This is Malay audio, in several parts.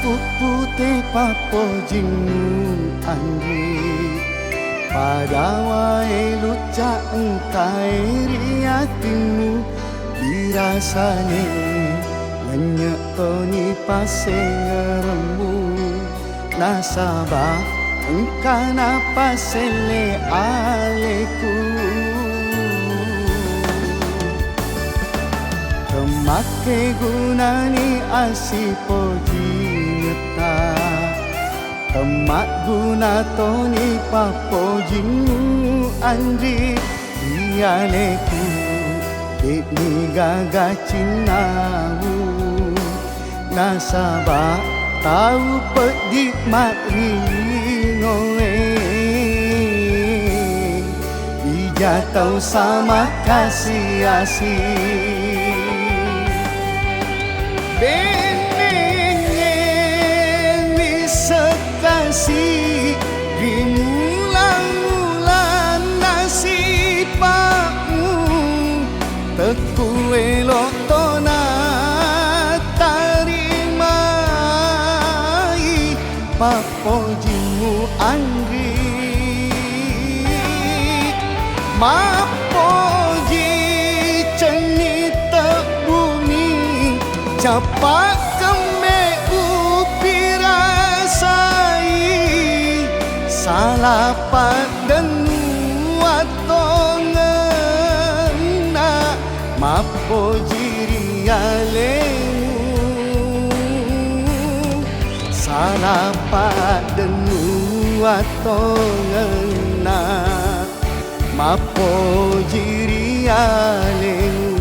pupute papo jingu anggi pada wae lucak engkai riatimu dirasane lenyek toni pase ngeremu nasabah engkana pasele aleku make gunani asipo jingeta temak guna toni papo jingu andri dialeku dekni gaga cinawu nasabah tahu pedik makringoe dijatau sama kasih asih benenge wisekasi rimulang-mulang nasibmu teku elok tona tarimai papo jimu anggi mapo ji cenita bumi capak keme upirasai salah padenu atongena mapo jiri alemu salah padenu atongena mapo jiri alemu.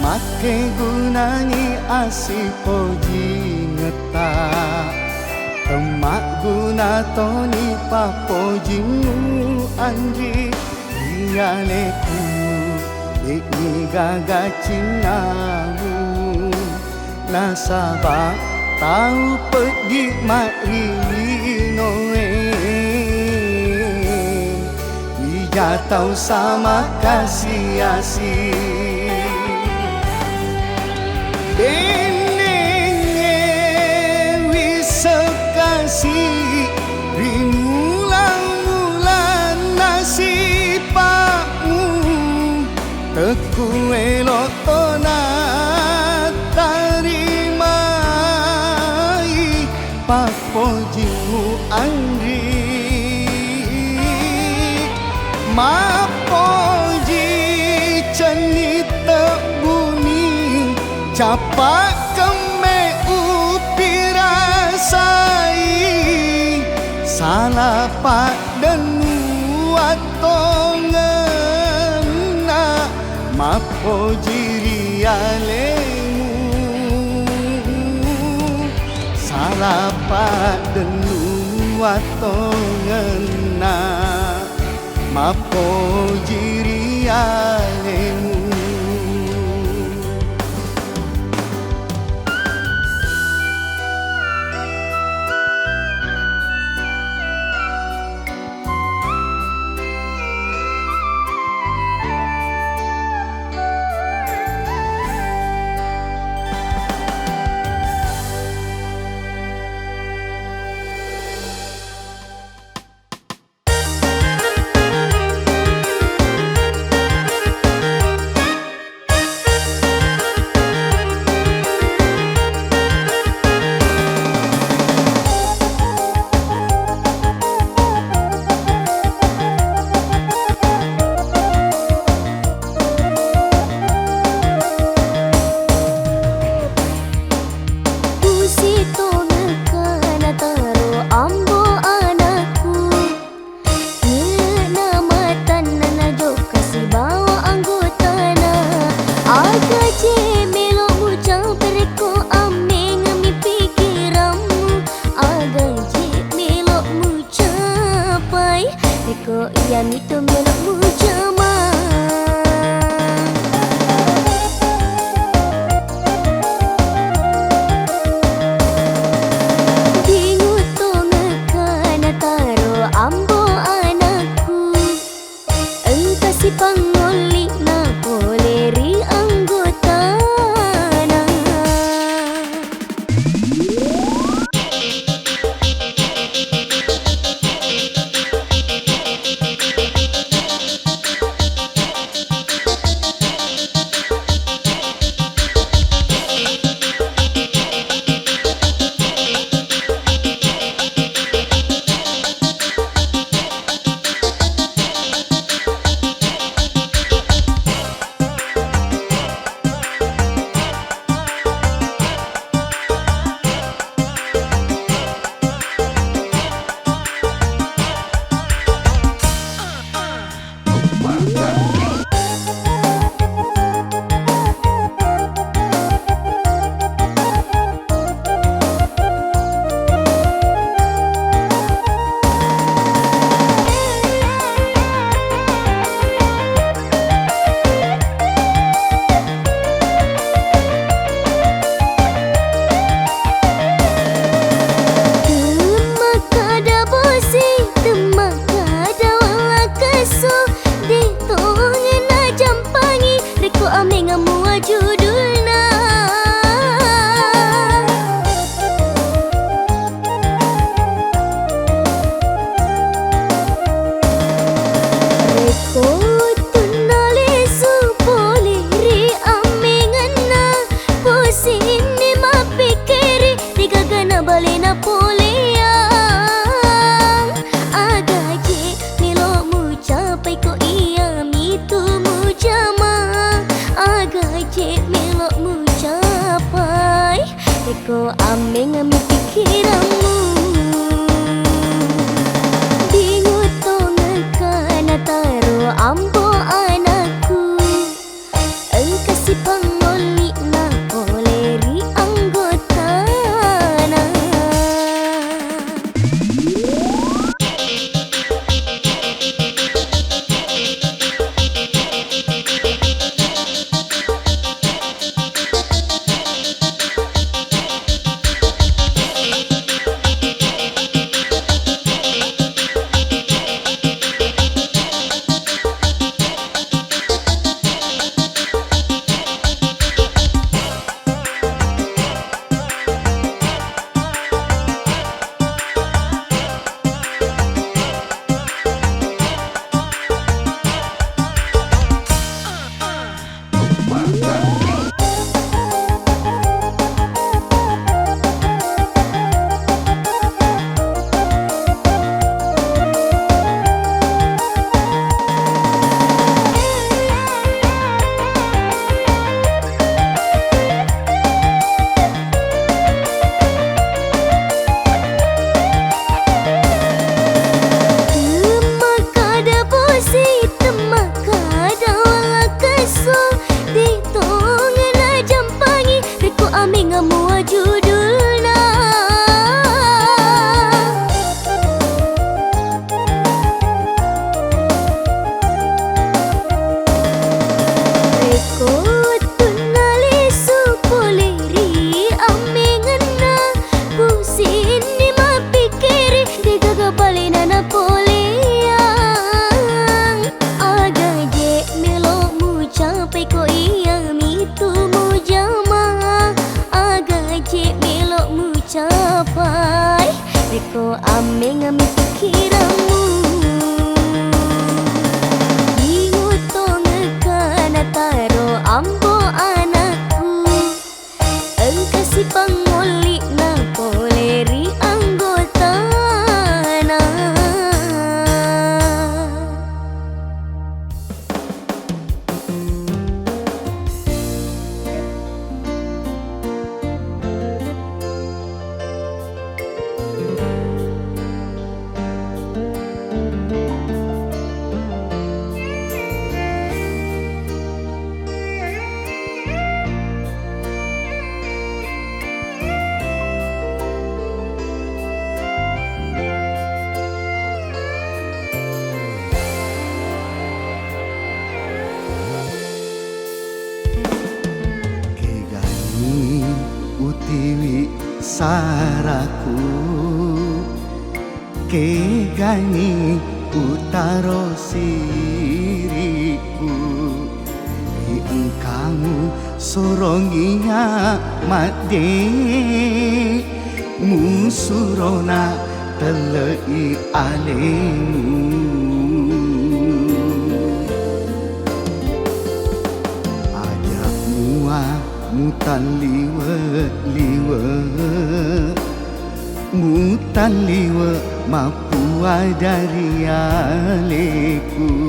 Make gunani asipo jingeta temak guna toni papo jingu andri dialeku dekni gaga cinawu nasabah tahu pedik makrinoe dijatau sama kasih asih benenge wisekasi rimulang-mulang nasibmu teku elok tona tarimai papo jimu andri mapo ji cenita bumi capak keme upirasai salah padenu atongena mapo jiri alemu salah padenu atongena mapo jiri alemu. Reko yang itu melukmu jama. Bingung tu ngekana taro ambo anakku. Engkau si pangoli na poleri anggota na. Ko ameng ami pikiranmu. Bingung to ngekana taro ambo anakku. Engkau si pangoli na poleri anggota na. Reko ameng ami pikiranmu. Bingung to ngekana taro ambo anakku. Engkau si pangoli na poleri anggota na. saraku kegani utaro siriku di engkau soronginya made musurona telei alemu ajak muah mutan mutan liwe mapua dari aleku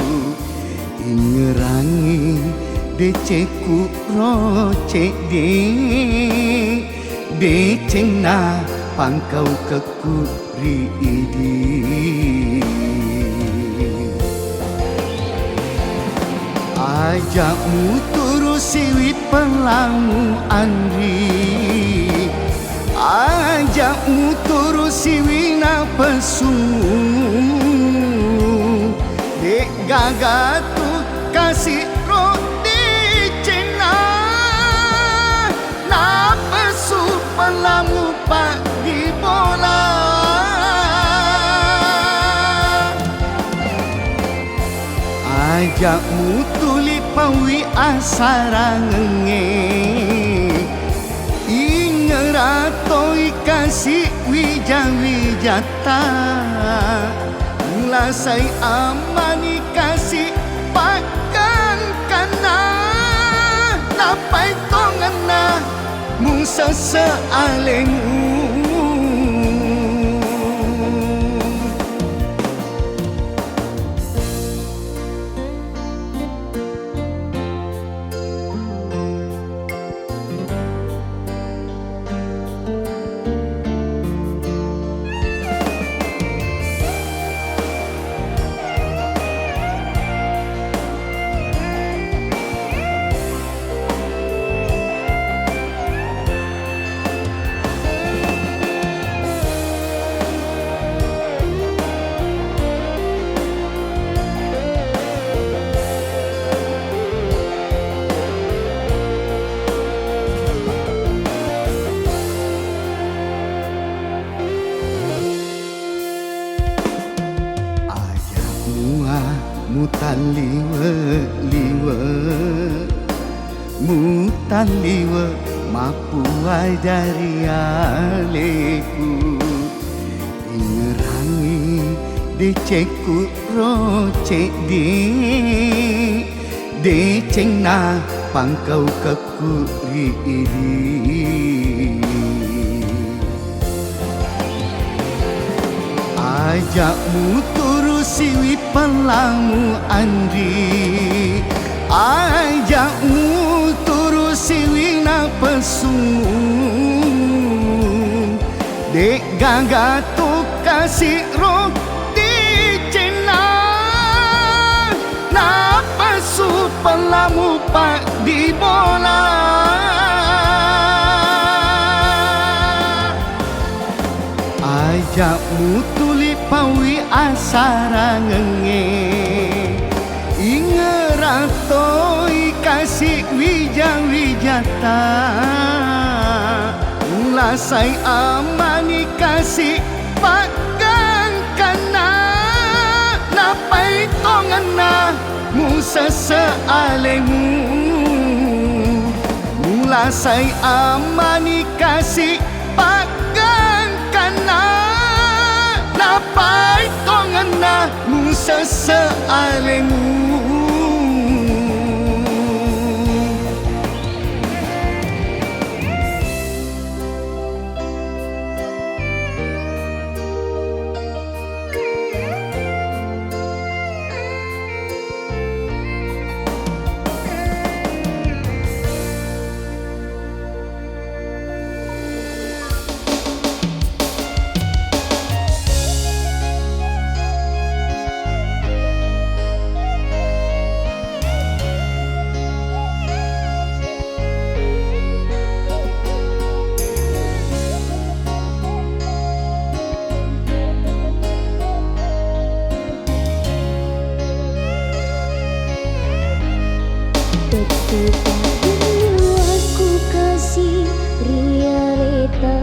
ingerangi deceku rocek deceng na pangkau kekuri idi ajakmu turu siwit pelamu andri ajakmu turu siwina pesu dek gagatu kasih roti cina na pesu pelamu pak di bola ajakmu tuli pawi asarangenge ingeratoi kasih wija-wijata lasai amani kasih pakan kana napai tongana musa sealengu mutan liwe mapua dari aleku ingerangi deceku rocek deceng na pangkau kekuri ini ajakmu turu siwit pelamu andri ajakmu turu siwina pesu dek gagatu kasih roti cina na pesu pelamu pak di bola ajakmu tuli pawi asarangenge ingeratoi kasih wija-wijata lasai amani kasih pakan kana napai tongana musa sealemu lasai amani kasih pakan kana napai tongana musa sealemu Betapa aku kasih realita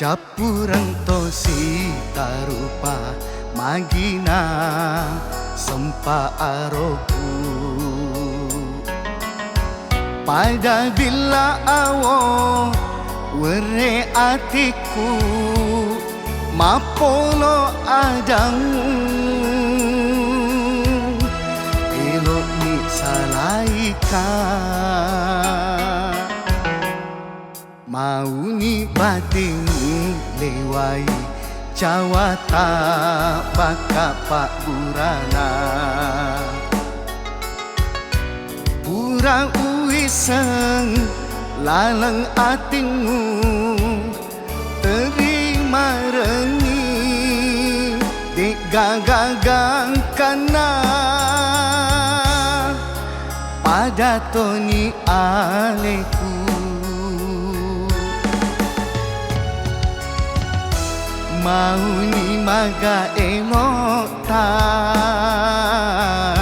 Capurang tosi tarupa magina sempa aroku pada bila awo were atiku mapolo adamu elok ni salaika mau ni bating lewai cawata baka pak burana pura uiseng lalang atingmu terima rengi dek gagagang kana pada toni aleku mau ni maga elok tak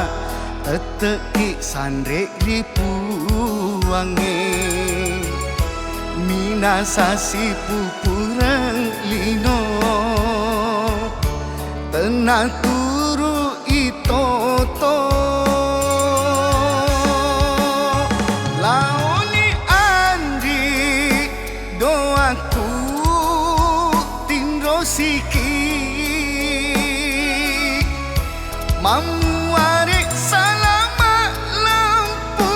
teteki sandrek ripuange minasa si pupurang lino tenang turu itoto laoni andi doaku siki mamuare salama lampu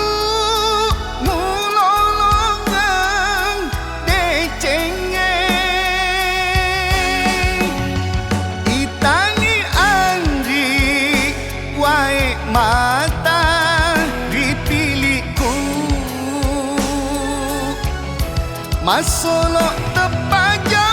mulolongang decenge itani andi wae mata dipiliku masolo tepaja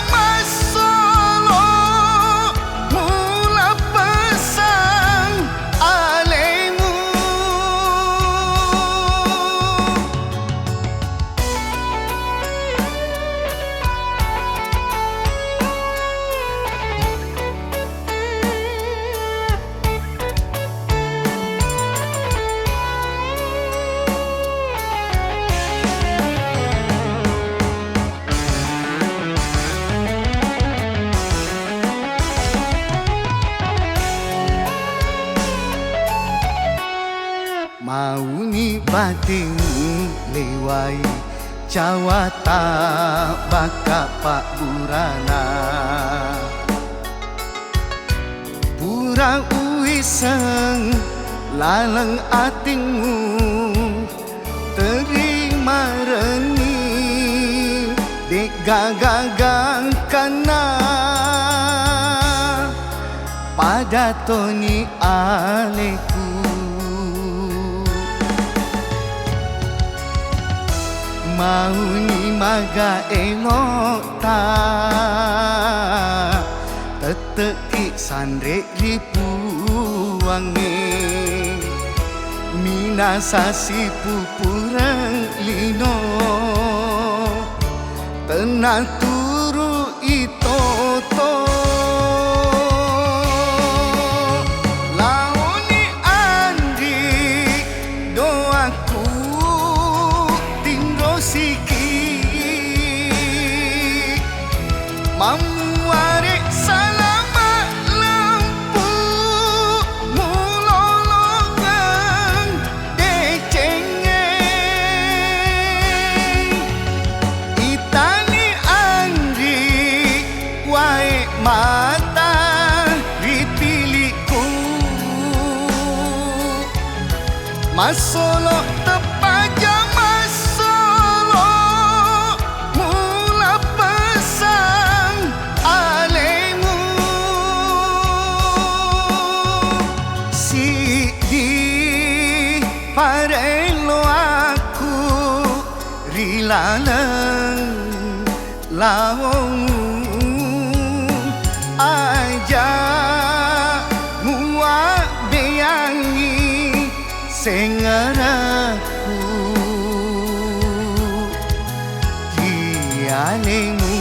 mau ni bating lewai cawata baka pak burana pura uiseng lalang atingmu terima rengi dek gagagang kana pada toni aleku mau ni maga elok tak teteki sandrek ripuange minasa si pupurang lino tenang turu itoto laoni andi doaku siki mamuare salama lampu mulolongang decenge itani andi wae mata dipiliku masolo tepaja parelo aku rilalang laung aja mua beyangi sengaraku dialemu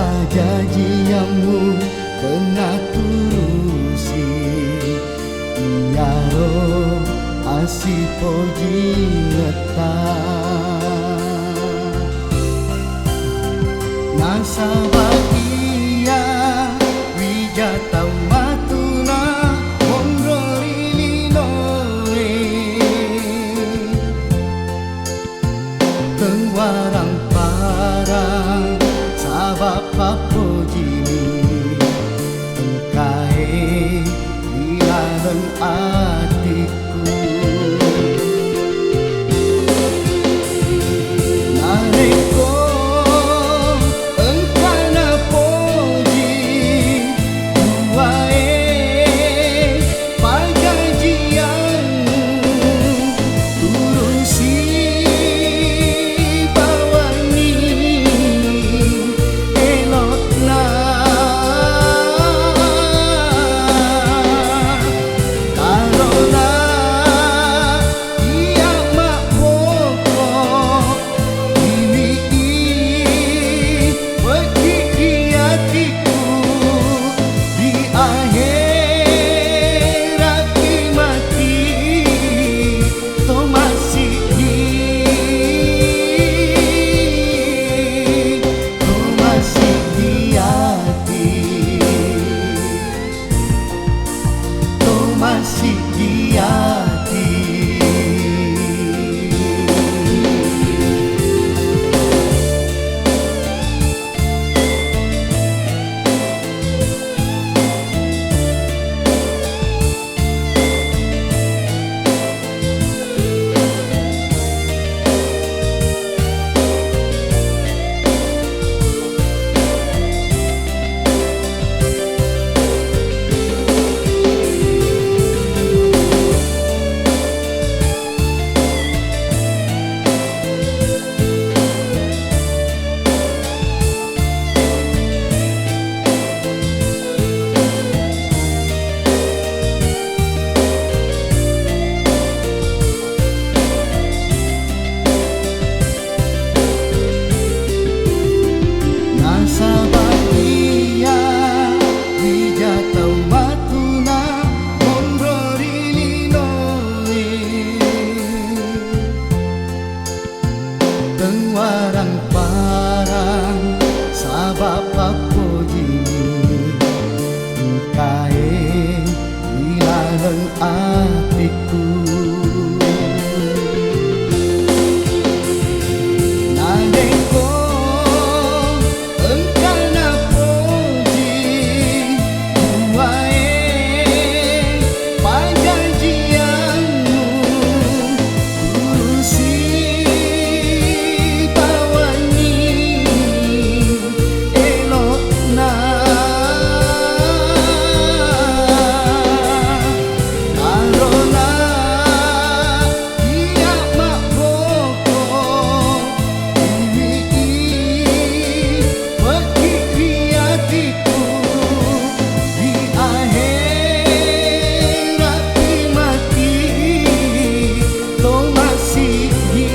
pajajiamu kena turusi Iaro asipo jingeta Nasabagia wijatau matuna mondori linoe Tengwarang parang sabab papojini Tengkae hilang hatiku Nareko engkana poji Duae pagajianmu Turusi bawani elokna Karona ia mak pokok Ini bagi hatiku Di akhirat mati To masih di hati To masih di hati Nasabagia wijatau matuna mondori linoe Tengwarang parang sabab papojini Tengkae hilang hatiku Nareko engkana poji Duae pajajianmu Turusi bawani elokna Karona ia mak pokok Ini bagi hatiku Di akhirat mati To masih di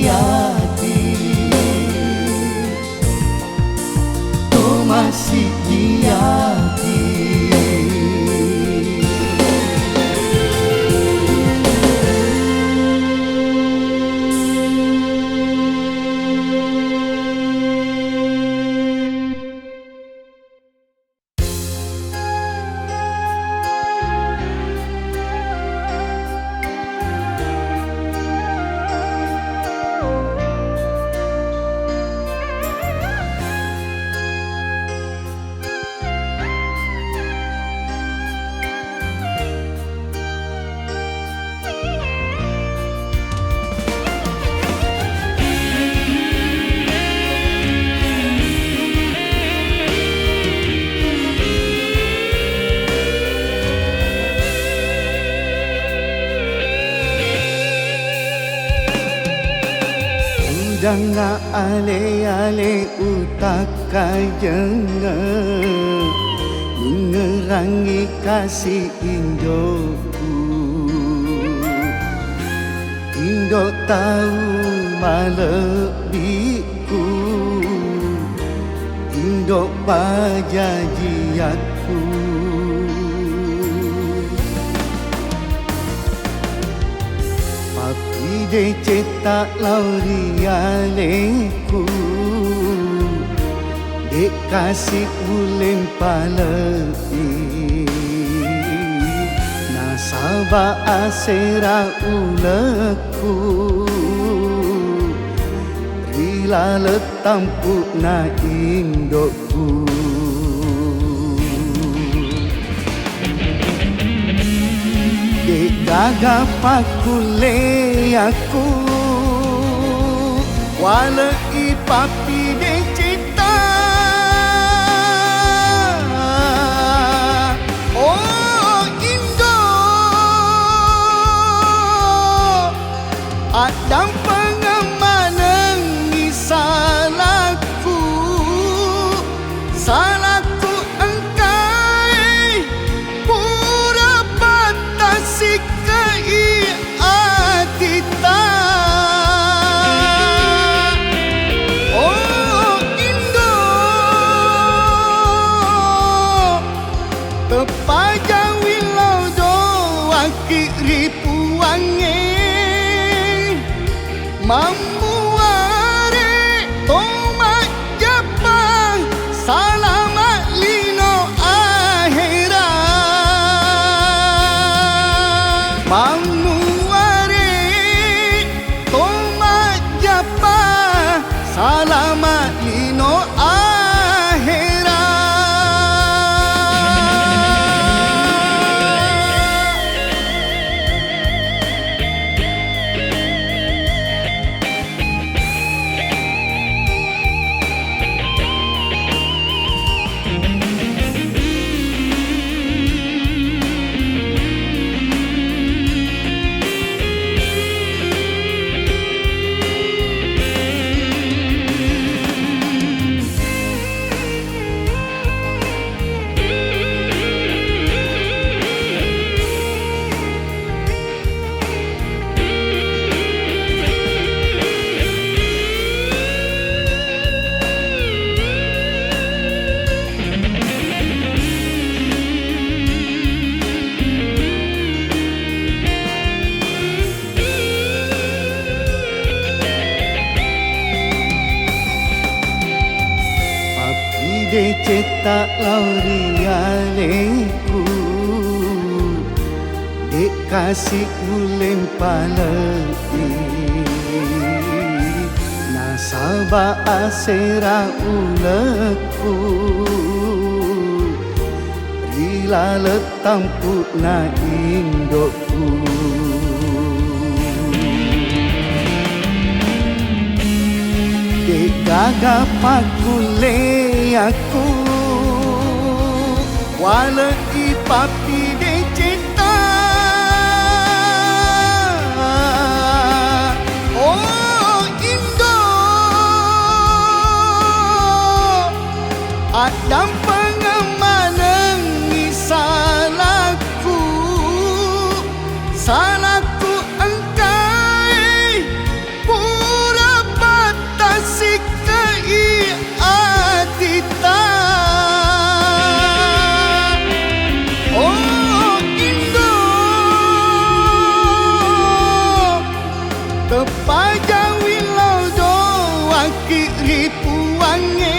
hati To masih di hati Jangan ale-ale utak kajengga Mengerangi kasih Indoku Indo tahu malebiku indok pajajiatku papi de cetak laurialeku dek kasih bulen palei nasaba asera uleku rila letampuk na indokku dek gagah pakule aku walai papi dek cita oh Indo adam pengamanan salahku salahku engkai pura batasi kei atita oh Indo tepajang wilau doa kiri puange mamuare tomat Jepang salamat lino akhirat mamuare tomat Jepang salamat lino akhirat de cetak laurialeku dek kasih bulen palei nasaba asera uleku rila letampuk na indokku dek gagah pakule aku walai papi de cita oh Indo adam pengamanan salahku salahku engkai pura batasi kei atita oh Indo tepajang wilau doa kiri puange